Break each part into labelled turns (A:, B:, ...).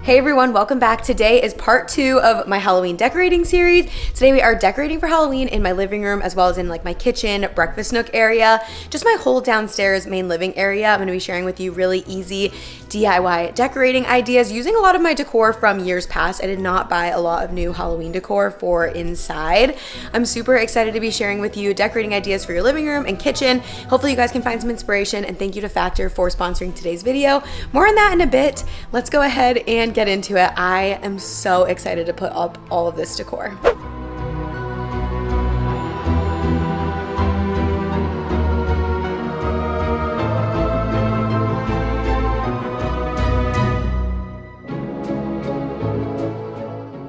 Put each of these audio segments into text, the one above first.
A: Hey everyone, welcome back. Today is part 2 of my Halloween decorating series. Today we are decorating for Halloween in my living room as well as in like my kitchen, breakfast nook area, just my whole downstairs main living area. I'm gonna be sharing with you really easy DIY decorating ideas using a lot of my decor from years past. I did not buy a lot of new Halloween decor for inside. I'm super excited to be sharing with you decorating ideas for your living room and kitchen. Hopefully you guys can find some inspiration, and thank you to Factor for sponsoring today's video. More on that in a bit. Let's go ahead and get into it. I am so excited to put up all of this decor.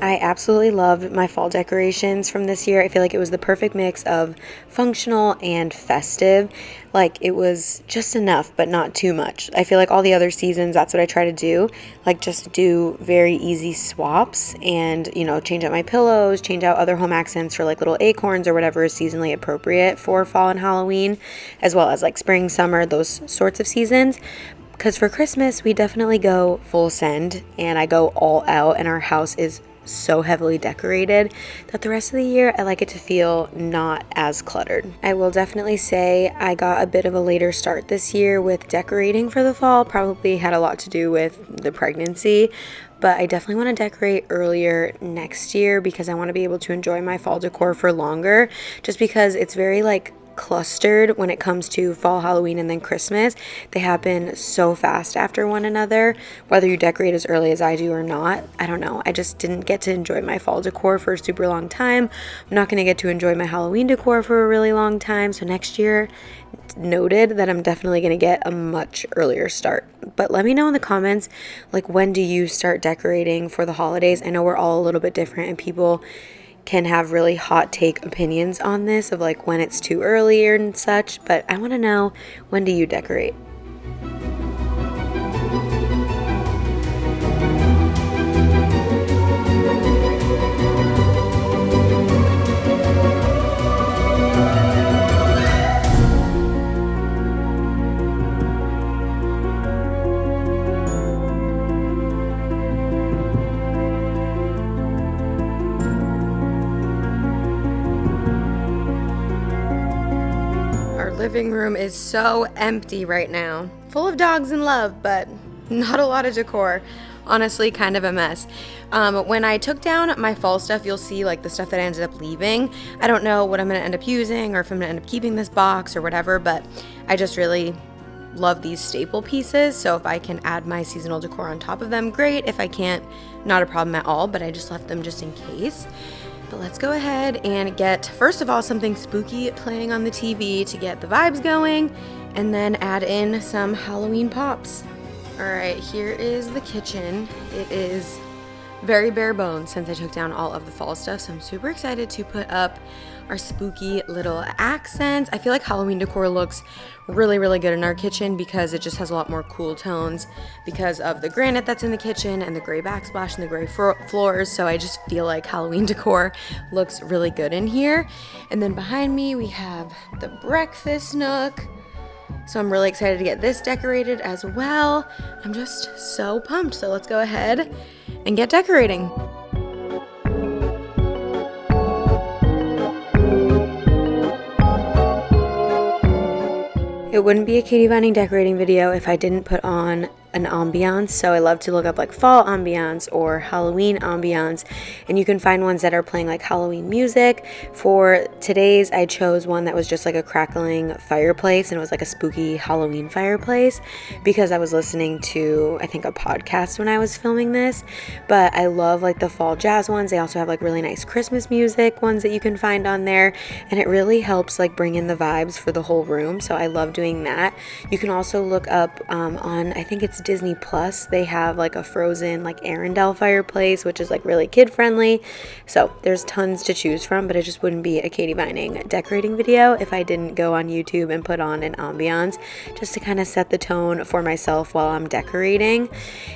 A: I absolutely love my fall decorations from this year. I feel like it was the perfect mix of functional and festive. Like, it was just enough, but not too much. I feel like all the other seasons, that's what I try to do. Like, just do very easy swaps and, you know, change out my pillows, change out other home accents for like little acorns or whatever is seasonally appropriate for fall and Halloween, as well as like spring, summer, those sorts of seasons. Because for Christmas, we definitely go full send and I go all out, and our house is so heavily decorated that the rest of the year I like it to feel not as cluttered. I will definitely say I got a bit of a later start this year with decorating for the fall. Probably had a lot to do with the pregnancy, but I definitely want to decorate earlier next year because I want to be able to enjoy my fall decor for longer, just because it's very like clustered when it comes to fall, Halloween, and then Christmas. They happen so fast after one another, whether you decorate as early as I do or not. I don't know. I just didn't get to enjoy my fall decor for a super long time. I'm not going to get to enjoy my Halloween decor for a really long time. So next year, noted that I'm definitely going to get a much earlier start. But let me know in the comments, like, when do you start decorating for the holidays? I know we're all a little bit different, and people can have really hot take opinions on this of like when it's too early and such, but I want to know, when do you decorate? Living room is so empty right now, full of dogs and love, but not a lot of decor. Honestly, kind of a mess. When I took down my fall stuff, you'll see like the stuff that I ended up leaving. I don't know what I'm going to end up using or if I'm going to end up keeping this box or whatever, but I just really love these staple pieces. So if I can add my seasonal decor on top of them, great. If I can't, not a problem at all, but I just left them just in case. But let's go ahead and get, first of all, something spooky playing on the TV to get the vibes going, and then add in some Halloween pops. All right, here is the kitchen. It is very bare bones since I took down all of the fall stuff, so I'm super excited to put up our spooky little accents. I feel like Halloween decor looks really, really good in our kitchen because it just has a lot more cool tones because of the granite that's in the kitchen and the gray backsplash and the gray floors. So I just feel like Halloween decor looks really good in here. And then behind me we have the breakfast nook. So I'm really excited to get this decorated as well. I'm just so pumped. So let's go ahead and get decorating. It wouldn't be a Katie Vining decorating video if I didn't put on an ambiance. So I love to look up like fall ambiance or Halloween ambiance, and you can find ones that are playing like Halloween music. For today's, I chose one that was just like a crackling fireplace, and it was like a spooky Halloween fireplace because I was listening to, I think, a podcast when I was filming this. But I love like the fall jazz ones. They also have like really nice Christmas music ones that you can find on there, and it really helps like bring in the vibes for the whole room. So I love doing that. You can also look up on, I think it's Disney Plus, they have like a Frozen like Arendelle fireplace, which is like really kid friendly. So there's tons to choose from, but it just wouldn't be a Katie Vining decorating video if I didn't go on YouTube and put on an ambiance just to kind of set the tone for myself while I'm decorating.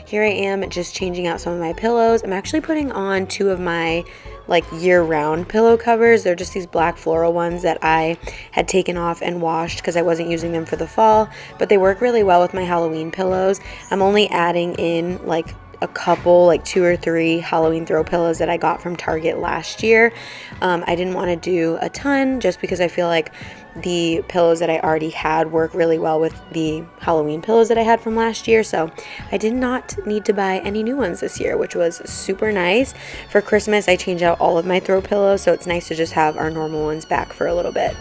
A: Here I am just changing out some of my pillows. I'm actually putting on two of my like year-round pillow covers. They're just these black floral ones that I had taken off and washed because I wasn't using them for the fall, but they work really well with my Halloween pillows. I'm only adding in like a couple, like 2 or 3 Halloween throw pillows that I got from Target last year. I didn't want to do a ton just because I feel like the pillows that I already had work really well with the Halloween pillows that I had from last year, so I did not need to buy any new ones this year, which was super nice. For Christmas, I changed out all of my throw pillows, so it's nice to just have our normal ones back for a little bit.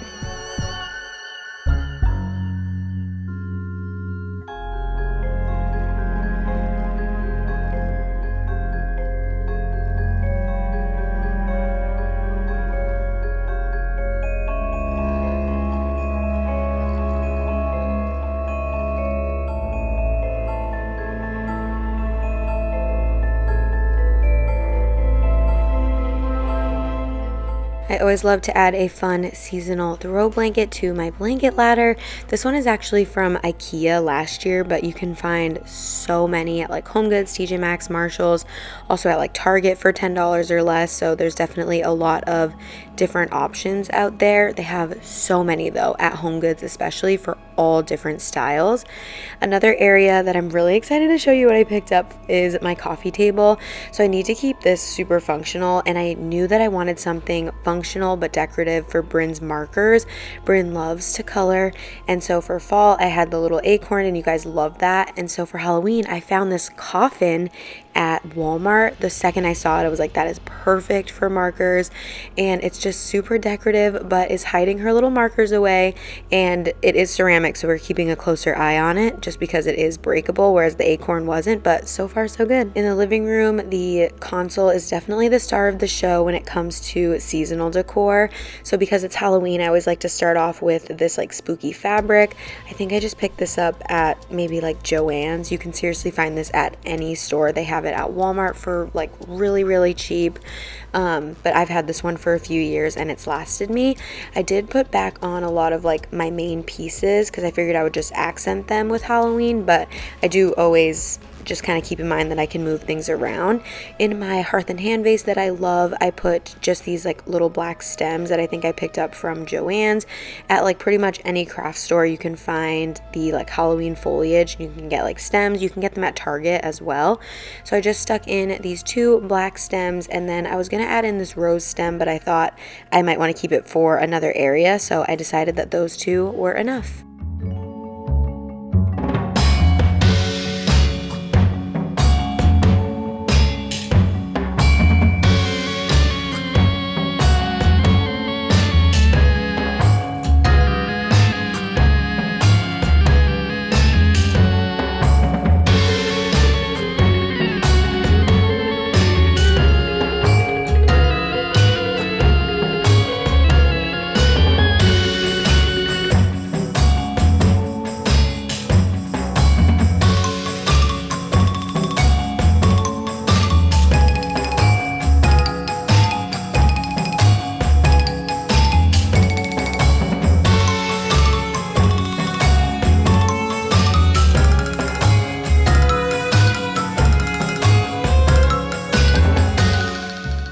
A: I always love to add a fun seasonal throw blanket to my blanket ladder. This one is actually from IKEA last year, but you can find so many at like HomeGoods, TJ Maxx, Marshalls, also at like Target for $10 or less. So there's definitely a lot of different options out there. They have so many though at HomeGoods, especially for all different styles. Another area that I'm really excited to show you what I picked up is my coffee table. So I need to keep this super functional, and I knew that I wanted something functional but decorative for Bryn's markers. Bryn loves to color, and so for fall I had the little acorn, and you guys love that. And so for Halloween I found this coffin at Walmart. The second I saw it, I was like, that is perfect for markers, and it's just super decorative but is hiding her little markers away. And it is ceramic, so we're keeping a closer eye on it just because it is breakable, whereas the acorn wasn't. But so far so good. In the living room, the console is definitely the star of the show when it comes to seasonal decor. So because it's Halloween, I always like to start off with this like spooky fabric. I think I just picked this up at maybe like Joann's. You can seriously find this at any store. They have it at Walmart for like really cheap, but I've had this one for a few years and it's lasted me. I did put back on a lot of like my main pieces because I figured I would just accent them with Halloween, but I do always just kind of keep in mind that I can move things around. In my hearth and hand vase that I love, I put just these like little black stems that I think I picked up from Joann's. At like pretty much any craft store you can find the like Halloween foliage. You can get like stems, you can get them at Target as well. So I just stuck in these 2 black stems, and then I was going to add in this rose stem, but I thought I might want to keep it for another area, so I decided that those 2 were enough.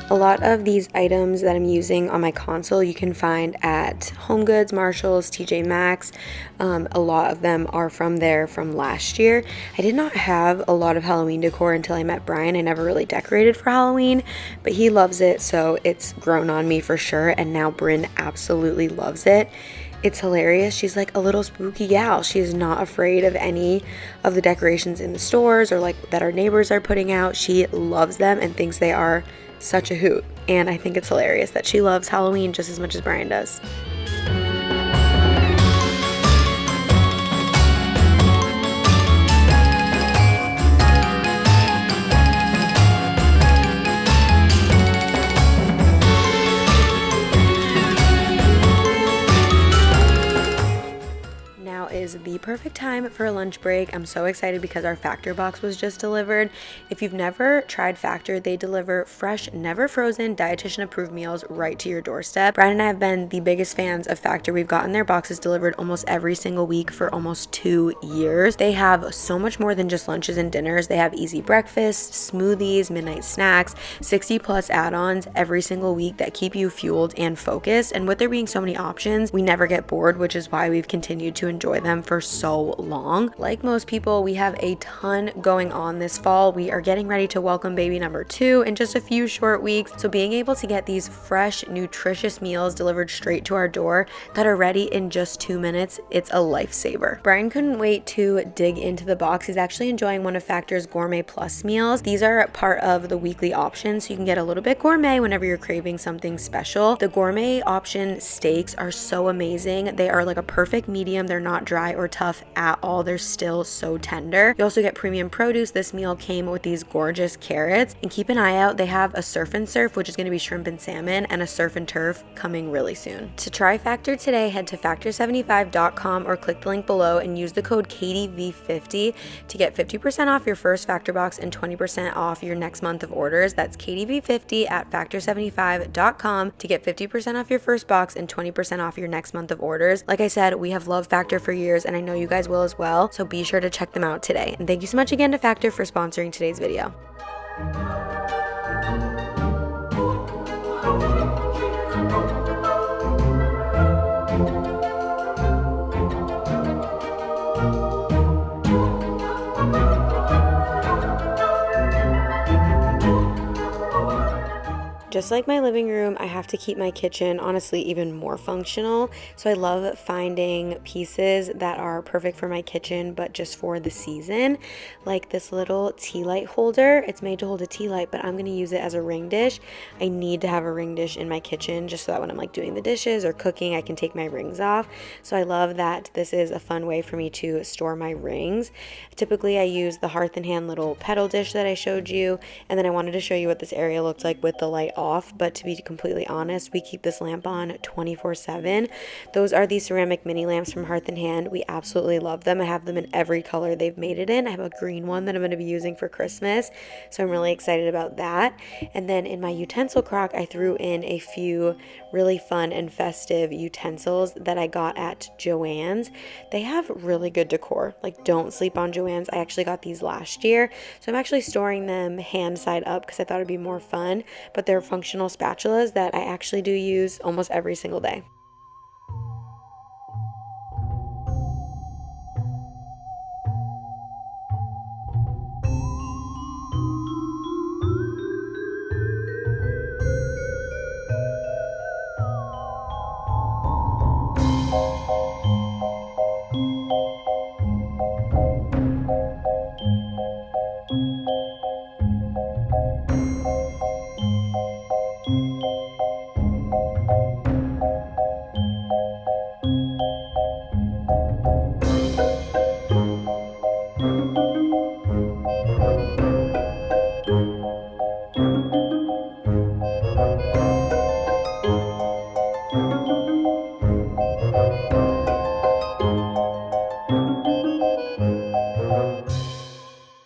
A: A lot of these items that I'm using on my console you can find at HomeGoods, Marshalls, TJ Maxx. A lot of them are from there from last year. I did not have a lot of Halloween decor until I met Brian. I never really decorated for Halloween, but he loves it, so it's grown on me for sure, and now Bryn absolutely loves it. It's hilarious. She's like a little spooky gal. She is not afraid of any of the decorations in the stores or like that our neighbors are putting out. She loves them and thinks they are such a hoot. And I think it's hilarious that she loves Halloween just as much as Brian does. Is the perfect time for a lunch break. I'm so excited because our Factor box was just delivered. If you've never tried Factor, they deliver fresh, never frozen, dietitian approved meals right to your doorstep. Brian and I have been the biggest fans of Factor. We've gotten their boxes delivered almost every single week for almost 2 years. They have so much more than just lunches and dinners. They have easy breakfasts, smoothies, midnight snacks, 60 plus add-ons every single week that keep you fueled and focused. And with there being so many options, we never get bored, which is why we've continued to enjoy them for for so long. Like most people, we have a ton going on this fall. We are getting ready to welcome baby number 2 in just a few short weeks. So being able to get these fresh, nutritious meals delivered straight to our door that are ready in just 2 minutes, it's a lifesaver. Brian couldn't wait to dig into the box. He's actually enjoying one of Factor's Gourmet Plus meals. These are part of the weekly option, so you can get a little bit gourmet whenever you're craving something special. The gourmet option steaks are so amazing. They are like a perfect medium. They're not dry or tough at all. They're still so tender. You also get premium produce. This meal came with these gorgeous carrots, and keep an eye out. They have a surf and surf, which is going to be shrimp and salmon, and a surf and turf coming really soon. To try Factor today, head to factor75.com or click the link below and use the code KDV50 to get 50% off your first Factor box and 20% off your next month of orders. That's KDV50 at factor75.com to get 50% off your first box and 20% off your next month of orders. Like I said, we have loved Factor for years, and I know you guys will as well, so be sure to check them out today. And thank you so much again to Factor for sponsoring today's video. Just like my living room, I have to keep my kitchen, honestly, even more functional. So I love finding pieces that are perfect for my kitchen, but just for the season. Like this little tea light holder. It's made to hold a tea light, but I'm going to use it as a ring dish. I need to have a ring dish in my kitchen just so that when I'm like doing the dishes or cooking, I can take my rings off. So I love that this is a fun way for me to store my rings. Typically, I use the Hearth and Hand little pedal dish that I showed you, and then I wanted to show you what this area looks like with the light off. But to be completely honest, we keep this lamp on 24/7. Those are these ceramic mini lamps from Hearth and Hand. We absolutely love them. I have them in every color they've made it in. I have a green one that I'm going to be using for Christmas, so I'm really excited about that. And then in my utensil crock, I threw in a few really fun and festive utensils that I got at Joann's. They have really good decor. Like, don't sleep on Joann's. I actually got these last year, so I'm actually storing them hand side up because I thought it'd be more fun. But they're functional spatulas that I actually do use almost every single day.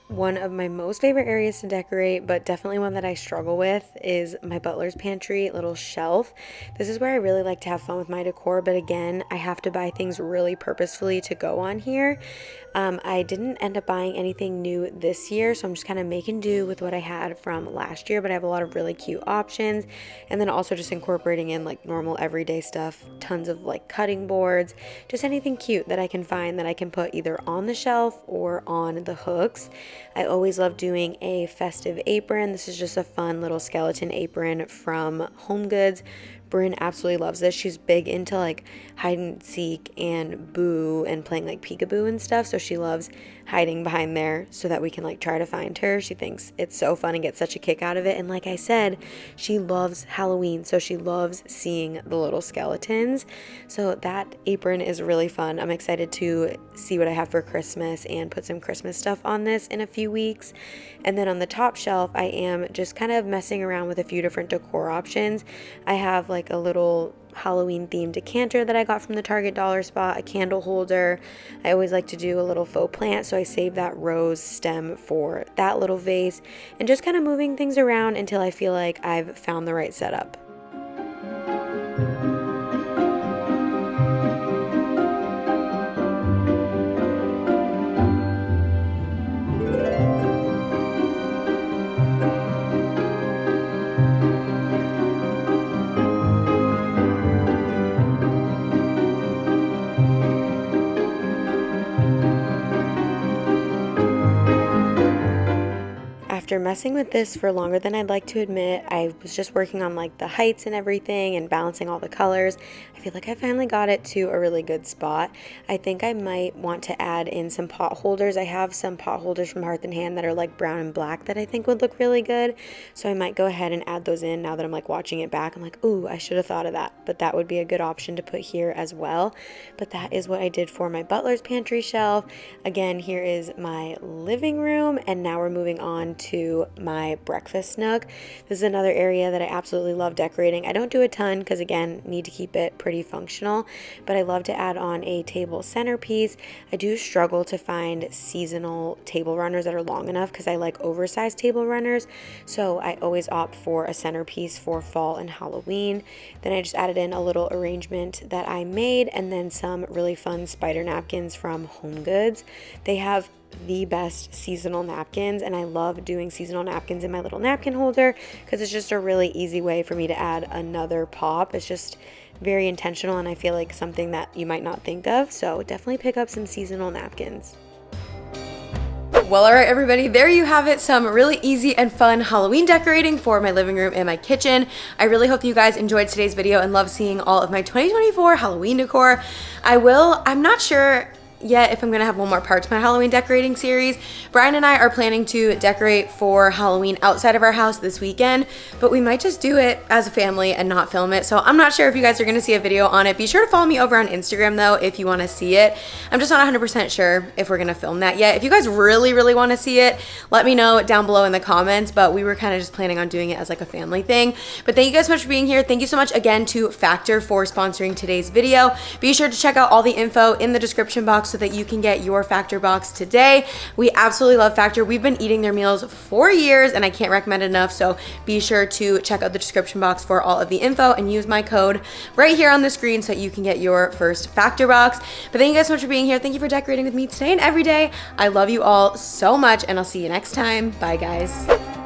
A: One of my most favorite areas to decorate, but definitely one that I struggle with, is my butler's pantry little shelf. This is where I really like to have fun with my decor, but again, I have to buy things really purposefully to go on here. I didn't end up buying anything new this year, so I'm just kind of making do with what I had from last year, but I have a lot of really cute options. And then also just incorporating in like normal everyday stuff, tons of like cutting boards, just anything cute that I can find that I can put either on the shelf or on the hooks. I always love doing a festive apron. This is just a fun little skeleton apron from HomeGoods. Bryn absolutely loves this. She's big into like hide and seek and boo and playing like peekaboo and stuff. So she loves hiding behind there so that we can like try to find her. She thinks it's so fun and gets such a kick out of it. And like I said, she loves Halloween. So she loves seeing the little skeletons. So that apron is really fun. I'm excited to see what I have for Christmas and put some Christmas stuff on this in a few weeks. And then on the top shelf, I am just kind of messing around with a few different decor options. I have like a little Halloween themed decanter that I got from the Target dollar spot, a candle holder. I always like to do a little faux plant, so I save that rose stem for that little vase, and just kind of moving things around until I feel like I've found the right setup. after messing with this for longer than I'd like to admit, I was just working on like the heights and everything and balancing all the colors. I feel like I finally got it to a really good spot. I think I might want to add in some pot holders. I have some pot holders from Hearth and Hand that are like brown and black that I think would look really good. So I might go ahead and add those in now that I'm like watching it back. I'm like, ooh, I should have thought of that. But that would be a good option to put here as well. But that is what I did for my butler's pantry shelf. Again, here is my living room, and now we're moving on to my breakfast nook. This is another area that I absolutely love decorating. I don't do a ton because, again, need to keep it pretty functional, but I love to add on a table centerpiece. I do struggle to find seasonal table runners that are long enough because I like oversized table runners, so I always opt for a centerpiece for fall and Halloween. Then I just added in a little arrangement that I made, and then some really fun spider napkins from HomeGoods. They have the best seasonal napkins, and I love doing seasonal napkins in my little napkin holder because it's just a really easy way for me to add another pop. It's just very intentional, and I feel like something that you might not think of, so definitely pick up some seasonal napkins. Well, all right, everybody, there you have it. Some really easy and fun Halloween decorating for my living room and my kitchen. I really hope you guys enjoyed today's video and love seeing all of my 2024 Halloween decor. I'm not sure yet if I'm gonna have one more part to my Halloween decorating series. Brian and I are planning to decorate for Halloween outside of our house this weekend, but we might just do it as a family and not film it. So I'm not sure if you guys are gonna see a video on it. Be sure to follow me over on Instagram though if you wanna see it. I'm just not 100% sure if we're gonna film that yet. If you guys really wanna see it, let me know down below in the comments, but we were kind of just planning on doing it as like a family thing. But thank you guys so much for being here. Thank you so much again to Factor for sponsoring today's video. Be sure to check out all the info in the description box so that you can get your Factor box today. We absolutely love Factor. We've been eating their meals for years and I can't recommend it enough, so be sure to check out the description box for all of the info and use my code right here on the screen so you can get your first Factor box. But thank you guys so much for being here. Thank you for decorating with me today and every day. I love you all so much, and I'll see you next time. Bye, guys.